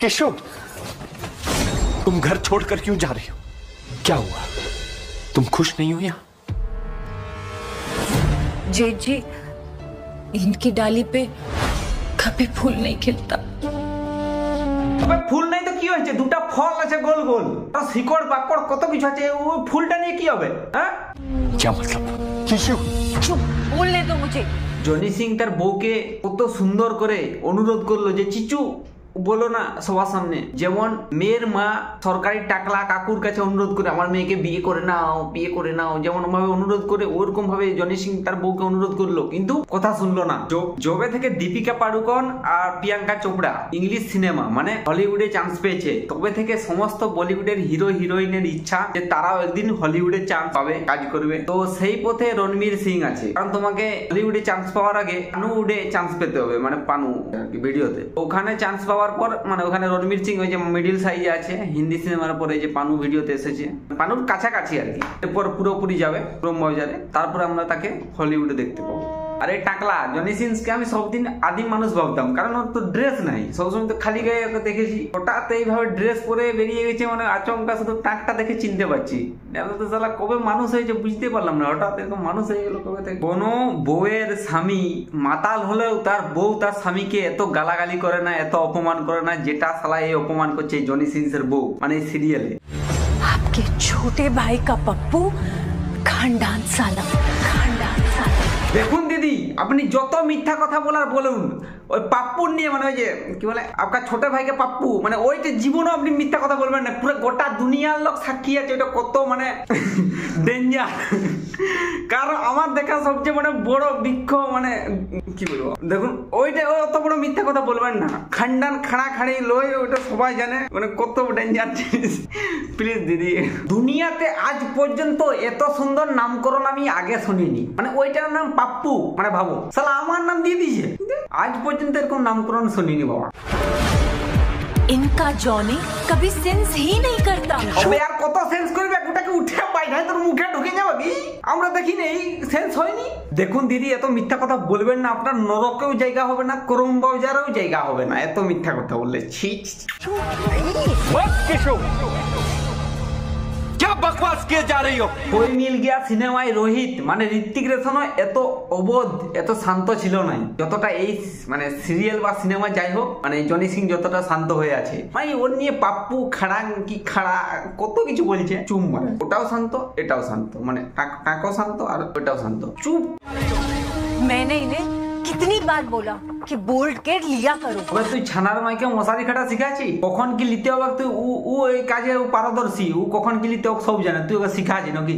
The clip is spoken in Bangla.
केशव, तुम घर छोड़कर क्यों जा रही हो? क्या हुआ? तुम खुश नहीं हो यहाँ? जेठ जी, इनकी डाली पे कभी फूल नहीं खिलता। अबे फूल नहीं तो কি হয়েছে? দুটো ফল আছে গোল গোল, আর শিকড় বাকড় কত কিছু আছে, ওই ফুলটা নিয়ে কি হবে? হ্যাঁ, क्या मतलब? केशव चुप, बोलने दो मुझे। জনি সিং তার বউকে কত সুন্দর করে অনুরোধ করলো যে চিচু বলো না সবার সামনে, যেমন মেয়ের মা সরকারি টাকলা কাকুর কাছে অনুরোধ করে আমার মেয়েকে বিয়ে করে নাও, বিয়ে করে নাও, যেমন ভাবে অনুরোধ করে ওরকম ভাবে জনি সিং তার বউকে অনুরোধ করলো, কিন্তু কথা শুনলো না। জবে থেকে দীপিকা পাড়ুকোন আর প্রিয়াঙ্কা চোপড়া ইংলিশ সিনেমা মানে হলিউডে চান্স পেয়েছে, তবে থেকে সমস্ত বলিউডের হিরো হিরোইনের ইচ্ছা যে তারাও একদিন হলিউডে চান্স পাবে, কাজ করবে। তো সেই পথে রণবীর সিং আছে, কারণ তোমাকে হলিউডে চান্স পাওয়ার আগে পানুউডে চান্স পেতে হবে, মানে পানু ভিডিওতে ওখানে চান্স পাওয়ার পর মানে ওখানে রণবীর সিং ওই যে মিডিল সাইজে আছে, হিন্দি সিনেমার পরে যে পানু ভিডিওতে এসেছে, পানুর কাছাকাছি আর কি, এরপর পুরোপুরি যাবে ব্রহ্মবাজারে, তারপরে আমরা তাকে হলিউডে দেখতে পাবো। আর এই টাকলা জনি সিংকে আমি সবদিন আদিম মানুষ ভাবতাম, কারণ ওর তো ড্রেস নাই, সবসময় তো খালি গায়ে ওকে দেখেছি, হঠাৎ এইভাবে ড্রেস পরে বেরিয়ে গেছে, মানে আচমকা শুধু টাকটা দেখে চিনতে পারছি। তো শালা কবে মানুষ হয়েছে বুঝতে পারলাম না, হঠাৎ এরকম মানুষ হয়ে গেল কবে থেকে। কোনো বউয়ের স্বামী মাতাল হলেও তার বউ তার স্বামীকে এত গালাগালি করে না, এত অপমান করে না, যেটা শালা এই অপমান করছে জনি সিংসের বউ, মানে এই সিরিয়ালে। आपके छोटे भाई का पप्पू खानदान साला, खानदान साला। দেখুন দিদি, আপনি যত মিথ্যা কথা বলার বলুন, ওই পাপ্পুর নিয়ে মানে ওই যে কি বলে আপনার ছোট ভাইকে পাপ্পু, মানে ওইটা জীবনও আপনি মিথ্যা কথা বলবেন না, পুরো গোটা দুনিয়ার লোক সাক্ষী আছে ওটা কত মানে ডেঞ্জার। কারণ আমার দেখা সবচেয়ে মানে বড় বৃক্ষ, মানে কি বলবো, দেখুন ওইটা অত বড় মিথ্যা কথা বলবেন না, খান্ডান খাড়া খাড়ি লই, ওইটা সবাই জানে মানে কত ডেঞ্জার জিনিস। প্লিজ দিদি, দুনিয়াতে আজ পর্যন্ত এত সুন্দর নামকরণ আমি আগে শুনিনি, মানে ওইটার নাম পাপ্পু, মানে ভাবো শালা আমার নাম দিয়ে দিয়েছে, আজ পর্যন্ত এরকম নামকরণ শুনিনি বাবা। इनका जॉनी कभी सेंस ही नहीं करता। তবে আর কত সেন্স করবে, ওটাকে উঠে বাইরে তোর মুখে ঢুকে যাবে কি? আমরা দেখি নেই সেন্স হয়নি। দেখুন দিদি, এত মিথ্যা কথা বলবেন না, আপনার নরকেও জায়গা হবে না, করম বাজারেও জায়গা হবে না, এত মিথ্যা কথা বললে। ছি केशव, क्या बकवास किए जा रही हो? कोई मिल गया সিনেমায় রোহিত মানে ঋত্বিক রোশনও এত অবোধ এত শান্ত ছিল না যতটা এই মানে সিরিয়াল বা সিনেমা, যাই হোক মানে জনি সিং যতটা শান্ত হয়ে আছে, মানে ওর নিয়ে পাপ্পু খাড়া কি খাড়া কত কিছু বলছে, চুপ মানে ওটাও শান্ত এটাও শান্ত, মানে টাকও শান্ত আর ওটাও শান্ত, চুপ। मैंने इन्हें कितनी बार बोला कि बोल्ड के लिया करो। এবার তুই ছানার মাইকে মশারি খাটা শিখাচ্ছি, কখন কি লিতে হবে তুই, ও এই কাজে পারদর্শী, ও কখন কি লিতে হবে সব জানে, তুই ওকে শিখাচ্ছি নাকি?